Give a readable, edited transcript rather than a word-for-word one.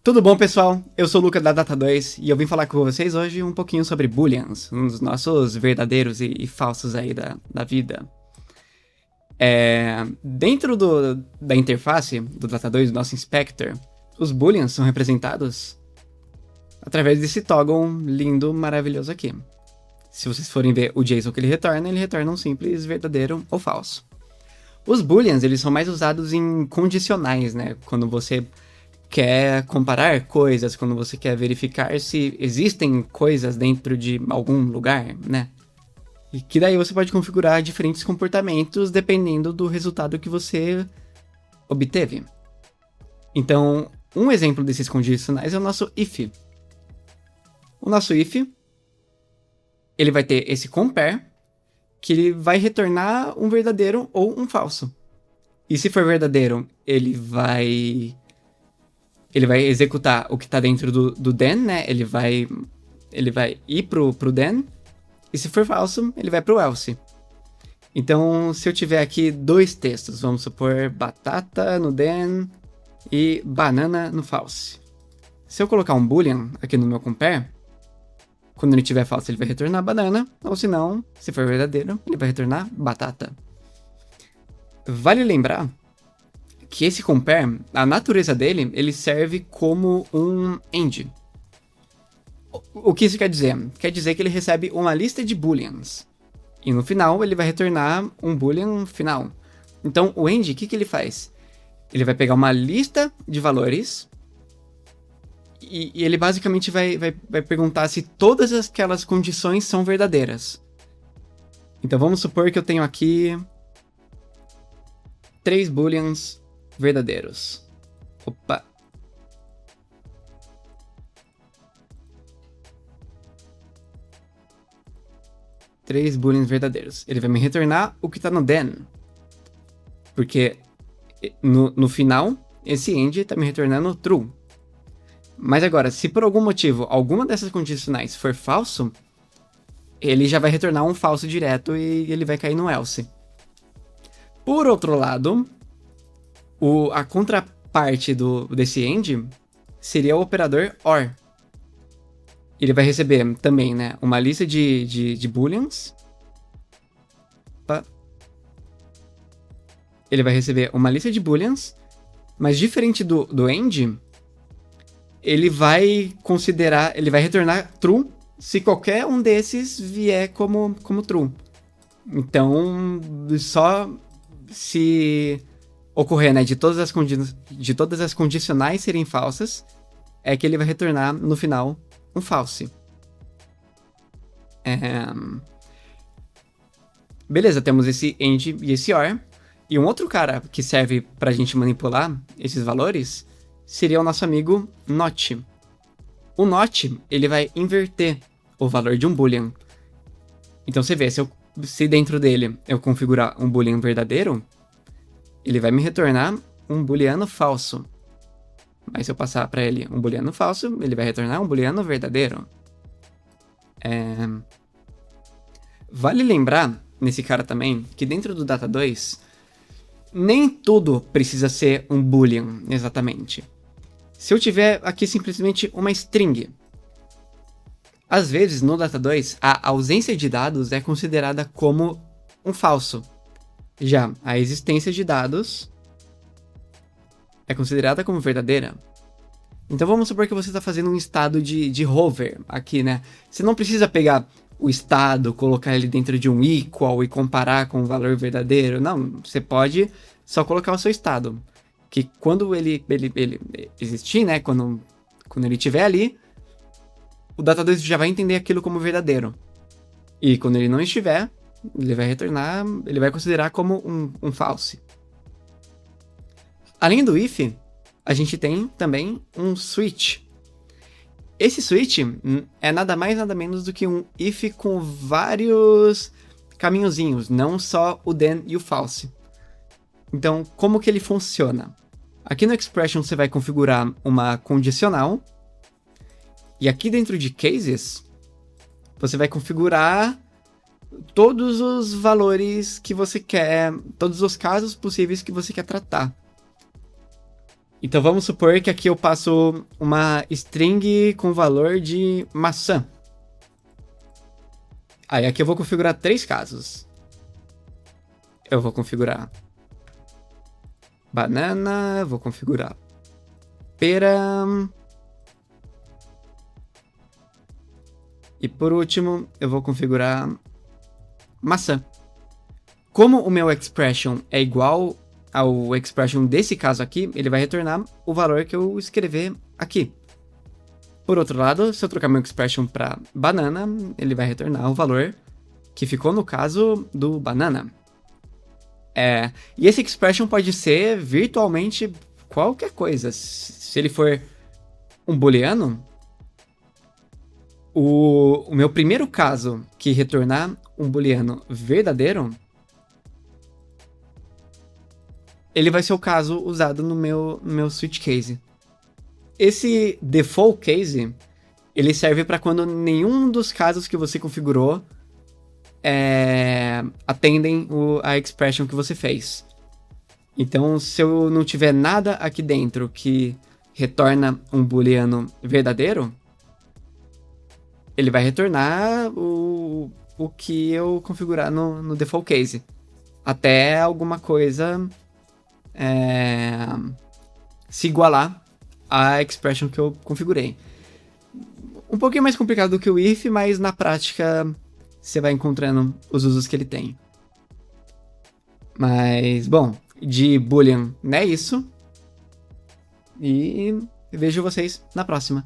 Tudo bom, pessoal? Eu sou o Luca da Data2 e eu vim falar com vocês hoje um pouquinho sobre booleans, um dos nossos verdadeiros e falsos aí da vida. Dentro da interface do Data2, do nosso Inspector, os booleans são representados através desse toggle lindo, maravilhoso aqui. Se vocês forem ver o JSON que ele retorna um simples verdadeiro ou falso. Os booleans, eles são mais usados em condicionais, né? Quando você quer comparar coisas, quando você quer verificar se existem coisas dentro de algum lugar, né? E que daí você pode configurar diferentes comportamentos dependendo do resultado que você obteve. Então, um exemplo desses condicionais é o nosso if. O nosso if, ele vai ter esse compare, que ele vai retornar um verdadeiro ou um falso. E se for verdadeiro, ele vai executar o que está dentro do then, né? Ele vai ir pro then. E se for falso, ele vai pro else. Então, se eu tiver aqui dois textos, vamos supor batata no then e banana no false. Se eu colocar um boolean aqui no meu compare, quando ele tiver falso, ele vai retornar banana, ou se não, se for verdadeiro, ele vai retornar batata. Vale lembrar que esse compare, a natureza dele, ele serve como um end. O que isso quer dizer? Quer dizer que ele recebe uma lista de booleans. E no final, ele vai retornar um boolean final. Então, o end, o que ele faz? Ele vai pegar uma lista de valores e ele basicamente vai perguntar se todas aquelas condições são verdadeiras. Então, vamos supor que eu tenho aqui 3 booleans verdadeiros. Opa! Três booleans verdadeiros. Ele vai me retornar o que está no then. Porque no final, esse end está me retornando true. Mas agora, se por algum motivo alguma dessas condicionais for falso, ele já vai retornar um falso direto e ele vai cair no else. Por outro lado, a contraparte desse end seria o operador OR. Ele vai receber também, né, uma lista de booleans. Opa. Ele vai receber uma lista de booleans, mas diferente do end, ele vai retornar true se qualquer um desses vier como true. Então, só se ocorrer, né, de todas as condicionais serem falsas, é que ele vai retornar no final um false. Beleza, temos esse end e esse OR. E um outro cara que serve pra gente manipular esses valores seria o nosso amigo not. O not, ele vai inverter o valor de um boolean. Então você vê, se dentro dele eu configurar um boolean verdadeiro, ele vai me retornar um booleano falso. Mas se eu passar para ele um booleano falso, ele vai retornar um booleano verdadeiro. Vale lembrar, nesse cara também, que dentro do Data2, nem tudo precisa ser um boolean, exatamente. Se eu tiver aqui simplesmente uma string, às vezes no Data2, a ausência de dados é considerada como um falso. Já a existência de dados é considerada como verdadeira. Então vamos supor que você está fazendo um estado de hover aqui, né? Você não precisa pegar o estado, colocar ele dentro de um equal e comparar com o valor verdadeiro. Não, você pode só colocar o seu estado. Que quando ele existir, né? Quando ele estiver ali, o Data2 já vai entender aquilo como verdadeiro. E quando ele não estiver, ele vai retornar, ele vai considerar como um false. Além do if, a gente tem também um switch. Esse switch é nada mais nada menos do que um if com vários caminhozinhos, não só o then e o false. Então, como que ele funciona? Aqui no expression você vai configurar uma condicional, e aqui dentro de cases, você vai configurar todos os valores que você quer, todos os casos possíveis que você quer tratar. Então vamos supor que aqui eu passo uma string com valor de maçã. Aí aqui eu vou configurar 3 casos. Eu vou configurar banana, vou configurar pera. E por último, eu vou configurar maçã. Como o meu expression é igual ao expression desse caso aqui, ele vai retornar o valor que eu escrever aqui. Por outro lado, se eu trocar meu expression para banana, ele vai retornar o valor que ficou no caso do banana. E esse expression pode ser virtualmente qualquer coisa. Se ele for um booleano, o meu primeiro caso que retornar um booleano verdadeiro, ele vai ser o caso usado no meu switch case. Esse default case, ele serve para quando nenhum dos casos que você configurou atendem a expression que você fez. Então, se eu não tiver nada aqui dentro que retorna um booleano verdadeiro, ele vai retornar o que eu configurar no default case. Até alguma coisa se igualar à expression que eu configurei. Um pouquinho mais complicado do que o if, mas na prática você vai encontrando os usos que ele tem. Mas, bom, de Boolean não é isso. E vejo vocês na próxima.